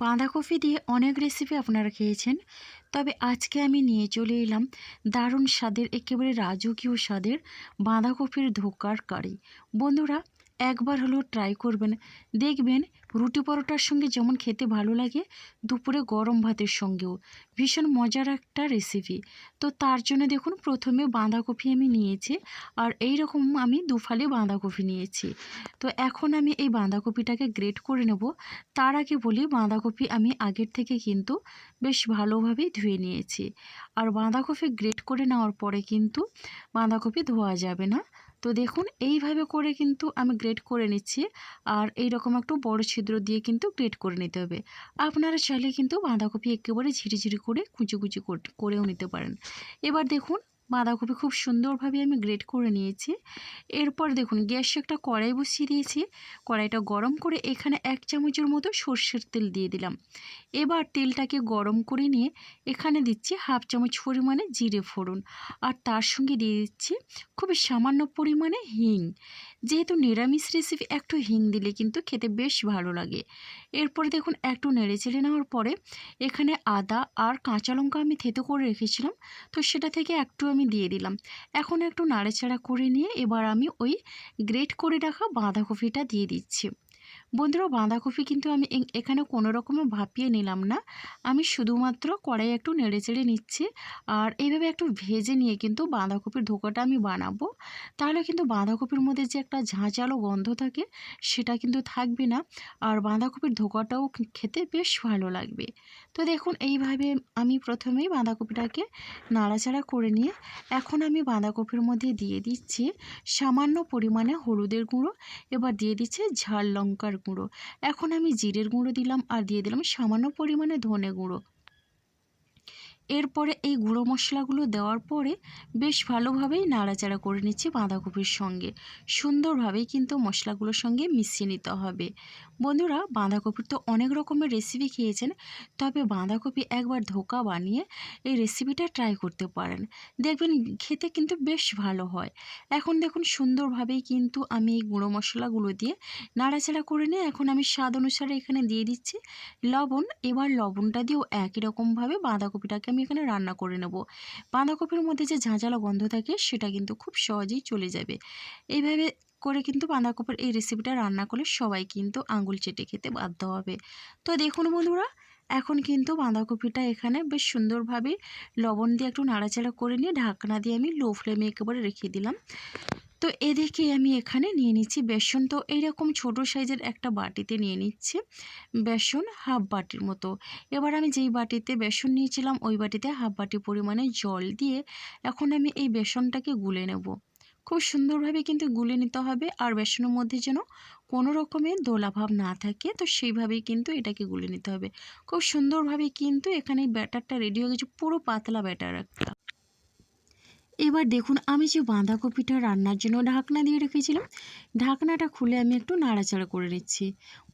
বাঁধাকপি দিয়ে অনেক রেসিপি আপনারা খেয়েছেন, তবে আজকে আমি নিয়ে চলে এলাম দারুণ স্বাদের, একেবারে রাজকীয় স্বাদের বাঁধাকপির ধোকার কারি। বন্ধুরা, একবার হলেও ট্রাই করবেন, দেখবেন রুটি পরোটার সঙ্গে যেমন খেতে ভালো লাগে, দুপুরে গরম ভাতের সঙ্গেও ভীষণ মজার একটা রেসিপি। তো তার জন্য দেখুন, প্রথমে বাঁধাকপি আমি নিয়েছি, আর এই রকম আমি দুফালি বাঁধাকপি নিয়েছি। তো এখন আমি এই বাঁধাকপিটাকে গ্রেট করে নেব। তার আগে বলি, বাঁধাকপি আমি আগের থেকে কিন্তু বেশ ভালোভাবেই ধুয়ে নিয়েছি। আর বাঁধাকপি গ্রেট করে নেওয়ার পরে কিন্তু বাঁধাকপি ধোয়া যাবে না। তো দেখুন, এইভাবে করে কিন্তু আমি গ্রেট করে নিচ্ছি। আর এই রকম একটু বড় ছিদ্র দিয়ে কিন্তু গ্রেট করে নিতে হবে। আপনারা চাইলে কিন্তু বাঁধাকপি একেবারে ঝিরিঝিরি করে কুচি কুচি করেও নিতে পারেন। এবার দেখুন, বাঁধাকপি খুব সুন্দরভাবে আমি গ্রেট করে নিয়েছি। এরপর দেখুন, গ্যাসে একটা কড়াই বসিয়ে দিয়েছি। কড়াইটা গরম করে এখানে 1 চামচের মতো সর্ষের তেল দিয়ে দিলাম। এবার তেলটাকে গরম করে নিয়ে এখানে দিচ্ছি 1/2 চামচ পরিমাণে জিরে ফোড়ন, আর তার সঙ্গে দিয়ে দিচ্ছি খুবই সামান্য পরিমাণে হিং। যেহেতু নিরামিষ রেসিপি, একটু হিং দিলে কিন্তু খেতে বেশ ভালো লাগে। এরপরে দেখুন, একটু নেড়েচেড়ে নেওয়ার পরে এখানে আদা আর কাঁচা লঙ্কা আমি থেতো করে রেখেছিলাম, তো সেটা থেকে একটু আমি দিয়ে দিলাম। এখন একটু নাড়াচাড়া করে নিয়ে এবার আমি ওই গ্রেট করে রাখা বাঁধাকপিটা দিয়ে দিচ্ছি। বন্ধুরা, বাঁধাকপি কিন্তু আমি এখানে কোনো রকমে ভাপিয়ে নিলাম না, আমি শুধুমাত্র কড়াই একটু নেড়েচেড়ে নিচ্ছি। আর এইভাবে একটু ভেজে নিয়ে কিন্তু বাঁধাকপির ধোকাটা আমি বানাবো। তাহলে কিন্তু বাঁধাকপির মধ্যে যে একটা ঝাঁঝালো গন্ধ থাকে, সেটা কিন্তু থাকবে না। আর বাঁধাকপির ধোকাটাও খেতে বেশ ভালো লাগবে। তো দেখুন, এইভাবে আমি প্রথমেই বাঁধাকপিটাকে নাড়াচাড়া করে নিয়ে এখন আমি বাঁধাকপির মধ্যে দিয়ে দিচ্ছি সামান্য পরিমাণে হলুদের গুঁড়ো। এবার দিয়ে দিচ্ছে ঝাল লঙ্কার গুঁড়ো। এখন আমি জিরের গুঁড়ো দিলাম, আর দিয়ে দিলাম সামান্য পরিমাণে ধনে গুঁড়ো। এরপরে এই গুঁড়ো মশলাগুলো দেওয়ার পরে বেশ ভালোভাবেই নাড়াচাড়া করে নিচ্ছি বাঁধাকপির সঙ্গে। সুন্দরভাবেই কিন্তু মশলাগুলোর সঙ্গে মিশিয়ে নিতে হবে। বন্ধুরা, বাঁধাকপির তো অনেক রকমের রেসিপি খেয়েছেন, তবে বাঁধাকপি একবার ধোকা বানিয়ে এই রেসিপিটা ট্রাই করতে পারেন, দেখবেন খেতে কিন্তু বেশ ভালো হয়। এখন দেখুন, সুন্দরভাবেই কিন্তু আমি এই গুঁড়ো মশলাগুলো দিয়ে নাড়াচাড়া করে নিয়ে এখন আমি স্বাদ অনুসারে এখানে দিয়ে দিচ্ছি লবণ। এবার লবণটা দিয়েও একই রকমভাবে বাঁধাকপিটাকে আমি এখানে রান্না করে নেব। বাঁধাকপির মধ্যে যে ঝাঁঝালো গন্ধ থাকে, সেটা কিন্তু খুব সহজেই চলে যাবে। এইভাবে করে কিন্তু বাঁধাকপির এই রেসিপিটা রান্না করলে সবাই কিন্তু আঙুল চেটে খেতে বাধ্য হবে। তো দেখুন বন্ধুরা, এখন কিন্তু বাঁধাকপিটা এখানে বেশ সুন্দরভাবে লবণ দিয়ে একটু নাড়াচাড়া করে নিয়ে ঢাকনা দিয়ে আমি লো ফ্লেমে একেবারে রেখে দিলাম। তো এদিকে আমি এখানে নিয়ে নিচ্ছি বেসন। তো এইরকম ছোট সাইজের একটা বাটিতে নিয়ে নিচ্ছি বেসন, হাফ বাটির মতো। এবার আমি যেই বাটিতে বেসন নিয়েছিলাম, ওই বাটিতে হাফ বাটি পরিমাণে জল দিয়ে এখন আমি এই বেসনটাকে গুলে নেব। খুব সুন্দরভাবে কিন্তু গুলে নিতে হবে, আর বেসনের মধ্যে যেন কোনো রকমের দোলাভাব না থাকে, তো সেইভাবেই কিন্তু এটাকে গুলে নিতে হবে। খুব সুন্দরভাবে কিন্তু এখানে ব্যাটারটা রেডি হয়ে গেছে, পুরো পাতলা ব্যাটার একটা। এবার দেখুন, আমি যে বাঁধাকপিটা রান্নার জন্য ঢাকনা দিয়ে রেখেছিলাম, ঢাকনাটা খুলে আমি একটু নাড়াচাড়া করে নিচ্ছি।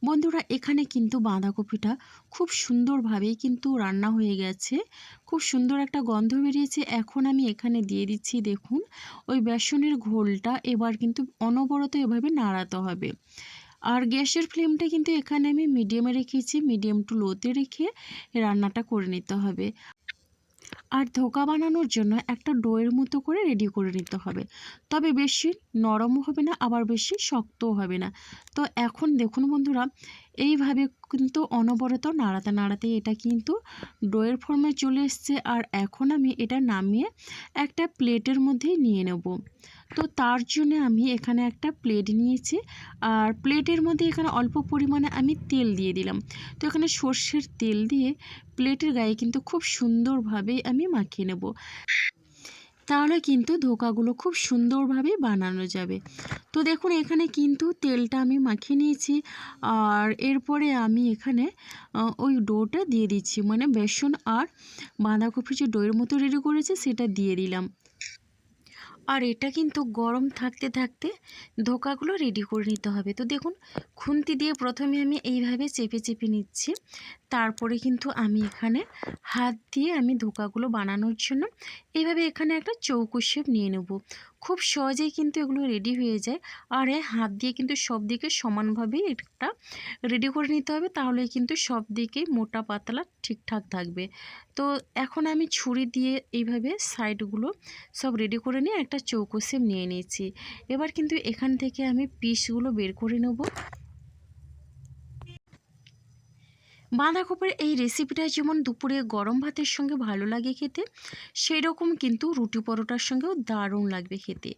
বন্ধুরা, এখানে কিন্তু বাঁধাকপিটা খুব সুন্দরভাবেই কিন্তু রান্না হয়ে গেছে, খুব সুন্দর একটা গন্ধ বেরিয়েছে। এখন আমি এখানে দিয়ে দিচ্ছি, দেখুন, ওই বেসনের ঘোলটা। এবার কিন্তু অনবরত এভাবে নাড়াতে হবে। আর গ্যাসের ফ্লেমটা কিন্তু এখানে আমি মিডিয়ামে রেখেছি, মিডিয়াম টু লোতে রেখে রান্নাটা করে নিতে হবে। আর ধোকা বানানোর জন্য একটা ডোয়ের মতো করে রেডি করে নিতে হবে, তবে বেশি নরমও হবে না, আবার বেশি শক্তও হবে না। তো এখন দেখুন বন্ধুরা, এইভাবে কিন্তু অনবরত নাড়াতে নাড়াতে এটা কিন্তু ডোয়ের ফর্মে চলে এসছে। আর এখন আমি এটা নামিয়ে একটা প্লেটের মধ্যে নিয়ে নেব। তো তার জন্য আমি এখানে একটা প্লেট নিয়েছি, আর প্লেটের মধ্যে এখানে অল্প পরিমাণে আমি তেল দিয়ে দিলাম। তো এখানে সর্ষের তেল দিয়ে প্লেটের গায়ে কিন্তু খুব সুন্দরভাবে আমি মাখিয়ে নেব, তাহলে কিন্তু ধোকাগুলো খুব সুন্দরভাবে বানানো যাবে। তো দেখুন, এখানে কিন্তু তেলটা আমি মাখিয়ে নিয়েছি। আর এরপরে আমি এখানে ওই ডোটা দিয়ে দিচ্ছি, মানে বেসন আর বাঁধাকপি যে ডোয়ের মতো রেডি করেছে সেটা দিয়ে দিলাম। আর এটা কিন্তু গরম থাকতে থাকতে ধোকাগুলো রেডি করে নিতে হবে। তো দেখুন, খুন্তি দিয়ে প্রথমে আমি এইভাবে চেপে চেপে নিচ্ছি, তারপরে কিন্তু আমি এখানে হাত দিয়ে আমি ধোকাগুলো বানানোর জন্য এইভাবে এখানে একটা চৌকো শেপ নিয়ে নেব। খুব সহজেই কিন্তু এগুলো রেডি হয়ে যায়। আর হাত দিয়ে কিন্তু সব দিকে সমানভাবে এটা রেডি করে নিতে হবে, তাহলে কিন্তু সব দিকে মোটা পাতলা ঠিকঠাক থাকবে। তো এখন আমি ছুরি দিয়ে এইভাবে সাইডগুলো সব রেডি করে নিয়ে একটা চৌকো শেপ নিয়ে নিয়েছি। এবার কিন্তু এখান থেকে আমি পিসগুলো বের করে নেব। বাঁধাকপির এই রেসিপিটা যেমন দুপুরে গরম ভাতের সঙ্গে ভালো লাগে খেতে, সেই রকম কিন্তু রুটি পরোটার সঙ্গেও দারুণ লাগবে খেতে।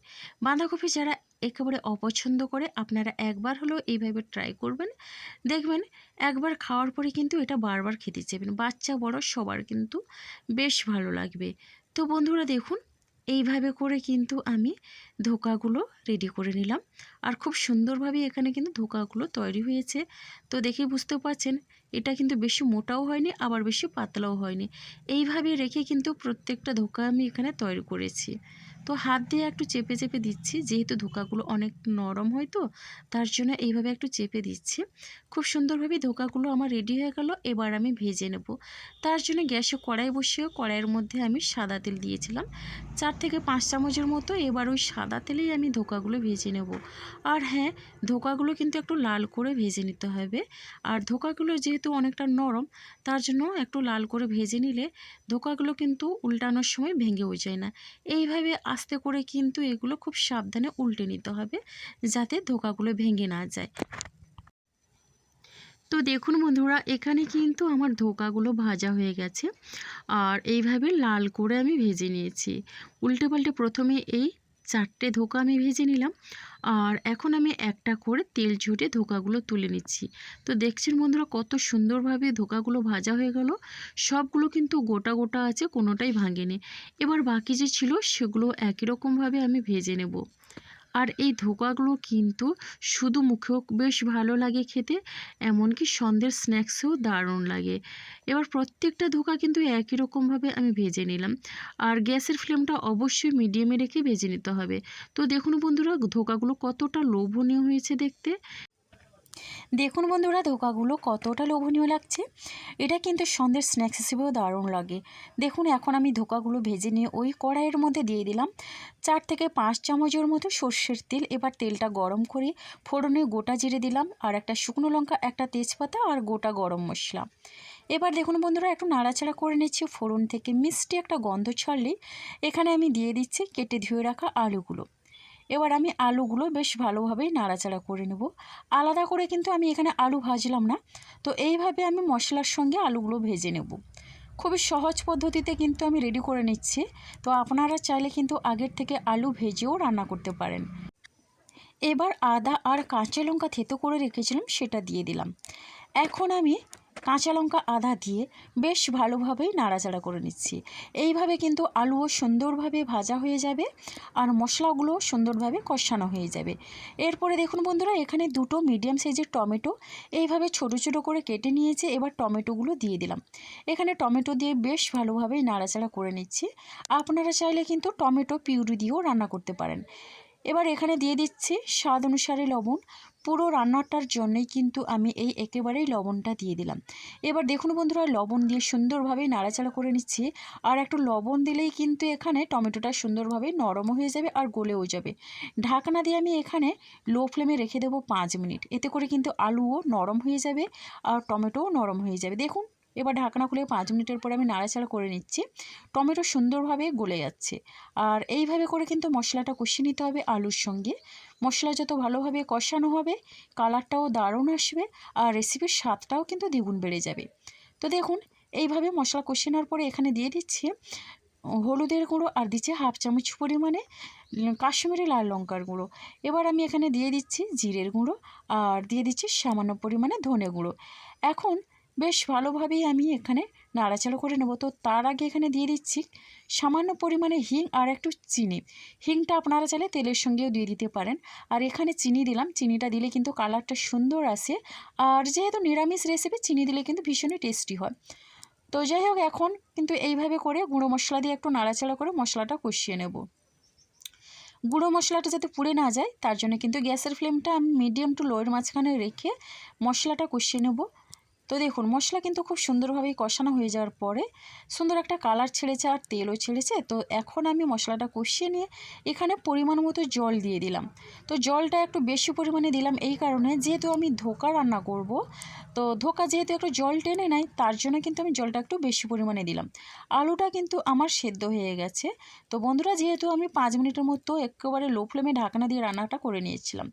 বাঁধাকপি যারা একেবারে অপছন্দ করে, আপনারা একবার হলেও এইভাবে ট্রাই করবেন, দেখবেন একবার খাওয়ার পরে কিন্তু এটা বারবার খেতে চাইবেন। বাচ্চা বড় সবার কিন্তু বেশ ভালো লাগবে। তো বন্ধুরা দেখুন, এইভাবে করে কিন্তু আমি ধোকাগুলো রেডি করে নিলাম। আর খুব সুন্দরভাবে এখানে কিন্তু ধোকাগুলো তৈরি হয়েছে। তো দেখে বুঝতে পারছেন এটা কিন্তু বেশি মোটাও হয়নি, আবার বেশি পাতলাও হয়নি। এইভাবে রেখে কিন্তু প্রত্যেকটা ধোকা আমি এখানে তৈরি করেছি। তো হাত দিয়ে একটু চেপে চেপে দিচ্ছি, যেহেতু ধোকাগুলো অনেক নরম হয়, তো তার জন্য এইভাবে একটু চেপে দিচ্ছি। খুব সুন্দরভাবে ধোকাগুলো আমার রেডি হয়ে গেল। এবার আমি ভেজে নেব। তার জন্য গ্যাসে কড়াই বসিয়ে কড়াইয়ের মধ্যে আমি সাদা তেল দিয়েছিলাম 4 থেকে 5 চামচের মতো। এবার ওই সাদা তেলেই আমি ধোকাগুলো ভেজে নেব। আর হ্যাঁ, ধোকাগুলো কিন্তু একটু লাল করে ভেজে নিতে হবে। আর ধোকাগুলো যেহেতু অনেকটা নরম, তার জন্য একটু লাল করে ভেজে নিলে ধোকাগুলো কিন্তু উল্টানোর সময় ভেঙেও যায় না। এইভাবে আস্তে করে কিন্তু এগুলো খুব সাবধানে উল্টে নিতে হবে, যাতে ধোকাগুলো ভেঙে না যায়। তো দেখুন বন্ধুরা, এখানে কিন্তু আমার ধোকাগুলো ভাজা হয়ে গেছে। আর এইভাবে লাল করে আমি ভেজে নিয়েছি। উল্টে পাল্টে প্রথমে এই 4টে ধোকা আমি ভেজে নিলাম। আর এখন আমি একটা করে তেল ঝরিয়ে ধোকাগুলো তুলে নিচ্ছি। তো দেখছেন বন্ধুরা, কত সুন্দরভাবে ধোকাগুলো ভাজা হয়ে গেল। সবগুলো কিন্তু গোটা গোটা আছে, কোনোটাই ভাঙেনি। এবার বাকি যে ছিল সেগুলো একই রকমভাবে আমি ভেজে নেব। আর এই ধোকাগুলো কিন্তু শুধু মুখেও বেশ ভালো লাগে খেতে, এমনকি সন্ধ্যের স্ন্যাক্সেও দারুণ লাগে। এবার প্রত্যেকটা ধোকা কিন্তু একই রকমভাবে আমি ভেজে নিলাম। আর গ্যাসের ফ্লেমটা অবশ্যই মিডিয়ামে রেখে ভেজে নিতে হবে। তো দেখুন বন্ধুরা, ধোকাগুলো কতটা লোভনীয় হয়েছে দেখতে। দেখুন বন্ধুরা, ধোকাগুলো কতটা লোভনীয় লাগছে। এটা কিন্তু সন্ধ্যের স্ন্যাক্স হিসেবেও দারুণ লাগে। দেখুন, এখন আমি ধোকাগুলো ভেজে নিয়ে ওই কড়াইয়ের মধ্যে দিয়ে দিলাম 4 থেকে 5 চামচের মতো সর্ষের তেল। এবার তেলটা গরম করে ফোড়নে গোটা জিরে দিলাম, আর একটা শুকনো লঙ্কা, একটা তেজপাতা আর গোটা গরম মশলা। এবার দেখুন বন্ধুরা, একটু নাড়াচাড়া করে নিচ্ছি। ফোড়ন থেকে মিষ্টি একটা গন্ধ ছাড়লেই এখানে আমি দিয়ে দিচ্ছি কেটে ধুয়ে রাখা আলুগুলো। এবার আমি আলুগুলো বেশ ভালোভাবেই নাড়াচাড়া করে নেব। আলাদা করে কিন্তু আমি এখানে আলু ভাজলাম না। তো এইভাবে আমি মশলার সঙ্গে আলুগুলো ভেজে নেব। খুবই সহজ পদ্ধতিতে কিন্তু আমি রেডি করে নিচ্ছি। তো আপনারা চাইলে কিন্তু আগের থেকে আলু ভেজেও রান্না করতে পারেন। এবার আদা আর কাঁচা লঙ্কা থেতো করে রেখেছিলাম, সেটা দিয়ে দিলাম। এখন আমি কাঁচা লঙ্কা আদা দিয়ে বেশ ভালোভাবেই নাড়াচাড়া করে নিচ্ছি। এইভাবে কিন্তু আলুও সুন্দরভাবে ভাজা হয়ে যাবে, আর মশলাগুলোও সুন্দরভাবে কষানো হয়ে যাবে। এরপরে দেখুন বন্ধুরা, এখানে 2টো মিডিয়াম সাইজের টমেটো এইভাবে ছোট ছোট করে কেটে নিয়েছি। এবার টমেটোগুলো দিয়ে দিলাম। এখানে টমেটো দিয়ে বেশ ভালোভাবেই নাড়াচাড়া করে নিচ্ছি। আপনারা চাইলে কিন্তু টমেটো পিউরি দিয়েও রান্না করতে পারেন। এবার এখানে দিয়ে দিচ্ছি স্বাদ অনুসারে লবণ। পুরো রান্নাটার জন্যই কিন্তু আমি এই একেবারেই লবণটা দিয়ে দিলাম। এবার দেখুন বন্ধুরা, লবণ দিয়ে সুন্দরভাবে নাড়াচাড়া করে নিচ্ছি। আর একটু লবণ দিলেই কিন্তু এখানে টমেটোটা সুন্দরভাবে নরম হয়ে যাবে আর গলেও যাবে। ঢাকনা দিয়ে আমি এখানে লো ফ্লেমে রেখে দেবো 5 মিনিট। এতে করে কিন্তু আলুও নরম হয়ে যাবে আর টমেটোও নরম হয়ে যাবে। দেখুন, এবার ঢাকনা খুলে 5 মিনিটের পরে আমি নাড়াচাড়া করে নিচ্ছি। টমেটো সুন্দরভাবে গলে যাচ্ছে। আর এইভাবে করে কিন্তু মশলাটা কষিয়ে নিতে হবে আলুর সঙ্গে। মশলা যত ভালোভাবে কষানো হবে, কালারটাও দারুণ আসবে, আর রেসিপির স্বাদটাও কিন্তু দ্বিগুণ বেড়ে যাবে। তো দেখুন, এইভাবে মশলা কষিয়ে নেওয়ার পরে এখানে দিয়ে দিচ্ছি হলুদের গুঁড়ো, আর দিচ্ছি 1/2 চামচ পরিমাণে কাশ্মীরি লাল লঙ্কার গুঁড়ো। এবার আমি এখানে দিয়ে দিচ্ছি জিরের গুঁড়ো, আর দিয়ে দিচ্ছি সামান্য পরিমাণে ধনে গুঁড়ো। এখন বেশ ভালোভাবেই আমি এখানে নাড়াচাড়া করে নেব। তো তার আগে এখানে দিয়ে দিচ্ছি সামান্য পরিমাণে হিং আর একটু চিনি। হিংটা আপনারা চাইলে তেলের সঙ্গেও দিয়ে দিতে পারেন। আর এখানে চিনি দিলাম। চিনিটা দিলে কিন্তু কালারটা সুন্দর আসে, আর যেহেতু নিরামিষ রেসিপি, চিনি দিলে কিন্তু ভীষণই টেস্টি হয়। তো যাই হোক, এখন কিন্তু এইভাবে করে গুঁড়ো মশলা দিয়ে একটু নাড়াচাড়া করে মশলাটা কষিয়ে নেব। গুঁড়ো মশলাটা যাতে পুড়ে না যায়, তার জন্য কিন্তু গ্যাসের ফ্লেমটা আমি মিডিয়াম টু লোয়ের মাঝখানে রেখে মশলাটা কষিয়ে নেব। তো দেখুন মশলা কিন্তু খুব সুন্দরভাবেই কষানো হয়ে যাওয়ার পরে সুন্দর একটা কালার ছেড়েছে আর তেলও ছেড়েছে। তো এখন আমি মশলাটা কষিয়ে নিয়ে এখানে পরিমাণ মতো জল দিয়ে দিলাম। তো জলটা একটু বেশি পরিমাণে দিলাম এই কারণে, যেহেতু আমি ধোকা রান্না করব, তো ধোকা যেহেতু একটু জল টেনে নেয় তার জন্য কিন্তু আমি জলটা একটু বেশি পরিমাণে দিলাম। আলুটা কিন্তু আমার সেদ্ধ হয়ে গেছে। তো বন্ধুরা, যেহেতু আমি 5 মিনিটের মতো একেবারে লো ফ্লেমে ঢাকনা দিয়ে রান্নাটা করে নিয়েছিলাম,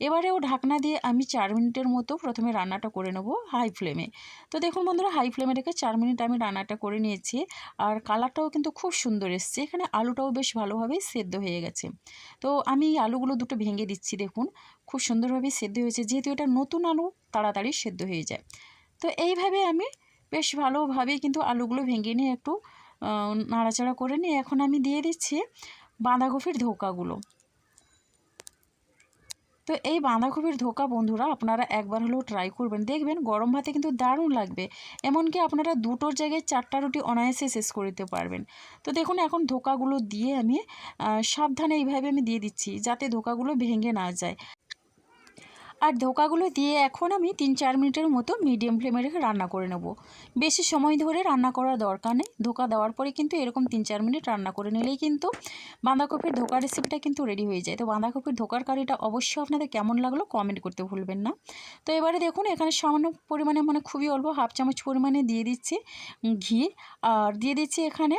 এবারেও ঢাকনা দিয়ে আমি 4 মিনিটের মতো প্রথমে রান্নাটা করে নেব হাই ফ্লেমে। তো দেখুন বন্ধুরা, হাই ফ্লেমে রেখে 4 মিনিট আমি রান্নাটা করে নিয়েছি। আর কালারটাও কিন্তু খুব সুন্দর এসছে। এখানে আলুটাও বেশ ভালোভাবেই সেদ্ধ হয়ে গেছে। তো আমি এই আলুগুলো দুটো ভেঙে দিচ্ছি। দেখুন খুব সুন্দরভাবেই সেদ্ধ হয়েছে, যেহেতু এটা নতুন আলু তাড়াতাড়ি সেদ্ধ হয়ে যায়। তো এইভাবে আমি বেশ ভালোভাবেই কিন্তু আলুগুলো ভেঙে নিয়ে একটু নাড়াচাড়া করে নিয়ে এখন আমি দিয়ে দিচ্ছি বাঁধাকপির ধোকাগুলো। তো এই বাঁধাকপির ধোকা বন্ধুরা আপনারা একবার হলেও ট্রাই করবেন, দেখবেন গরম ভাতে কিন্তু দারুণ লাগবে। এমনকি আপনারা দুটোর জায়গায় 4টা রুটি অনায়াসে শেষ করে দিতে পারবেন। তো দেখুন এখন ধোকাগুলো দিয়ে আমি সাবধানে এইভাবে আমি দিয়ে দিচ্ছি, যাতে ধোকাগুলো ভেঙে না যায়। আর ধোকাগুলো দিয়ে এখন আমি 3-4 মিনিটের মতো মিডিয়াম ফ্লেমে রেখে রান্না করে নেব। বেশি সময় ধরে রান্না করার দরকার নেই। ধোকা দেওয়ার পরে কিন্তু এরকম 3-4 মিনিট রান্না করে নিলেই কিন্তু বাঁধাকপির ধোকা রেসিপিটা কিন্তু রেডি হয়ে যায়। তো বাঁধাকপির ধোকার কারিটা অবশ্যই আপনাদের কেমন লাগলো কমেন্ট করতে ভুলবেন না। তো এবারে দেখুন এখানে সামান্য পরিমাণে, মানে খুবই অল্প, 1/2 চামচ পরিমাণে দিয়ে দিচ্ছি ঘি, আর দিয়ে দিচ্ছি এখানে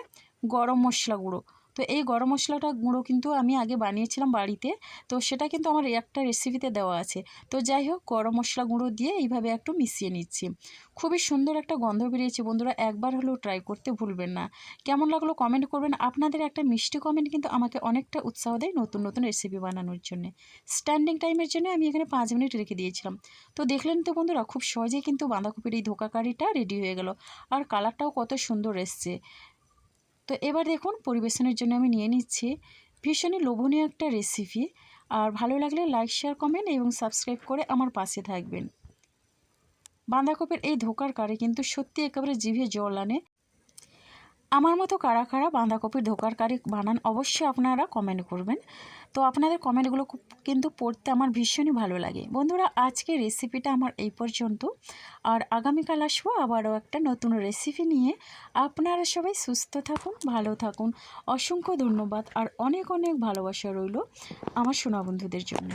গরম মশলা গুঁড়ো। তো এই গরম মশলাটা গুঁড়ো কিন্তু আমি আগে বানিয়েছিলাম বাড়িতে, তো সেটা কিন্তু আমার একটা রেসিপিতে দেওয়া আছে। তো যাই হোক, গরম মশলা গুঁড়ো দিয়ে এইভাবে একটু মিশিয়ে নিচ্ছি। খুবই সুন্দর একটা গন্ধ বেরিয়েছে বন্ধুরা, একবার হলেও ট্রাই করতে ভুলবেন না। কেমন লাগলো কমেন্ট করবেন। আপনাদের একটা মিষ্টি কমেন্ট কিন্তু আমাকে অনেকটা উৎসাহ দেয় নতুন নতুন রেসিপি বানানোর জন্য। স্ট্যান্ডিং টাইমের জন্য আমি এখানে 5 মিনিট রেখে দিয়েছিলাম। তো দেখলেন তো বন্ধুরা, খুব সহজেই কিন্তু বাঁধাকপির এই ধোকা কারিটা রেডি হয়ে গেল। আর কালারটাও কত সুন্দর এসছে। তো এবার দেখুন পরিবেশনের জন্য আমি নিয়ে নিচ্ছি। ভীষণই লোভনীয় একটা রেসিপি। আর ভালো লাগলে লাইক, শেয়ার, কমেন্ট এবং সাবস্ক্রাইব করে আমার পাশে থাকবেন। বাঁধাকপির এই ধোকার কারি কিন্তু সত্যি একেবারে জিভে জল আনে। আমার মতো কারা কারা বাঁধাকপির ধোকার কারি বানান অবশ্যই আপনারা কমেন্ট করবেন। তো আপনাদের কমেন্টগুলো কিন্তু পড়তে আমার ভীষণই ভালো লাগে। বন্ধুরা, আজকের রেসিপিটা আমার এই পর্যন্ত। আর আগামীকাল আসবো আবারও একটা নতুন রেসিপি নিয়ে। আপনারা সবাই সুস্থ থাকুন, ভালো থাকুন। অসংখ্য ধন্যবাদ আর অনেক অনেক ভালোবাসা রইল আমার সোনা বন্ধুদের জন্য।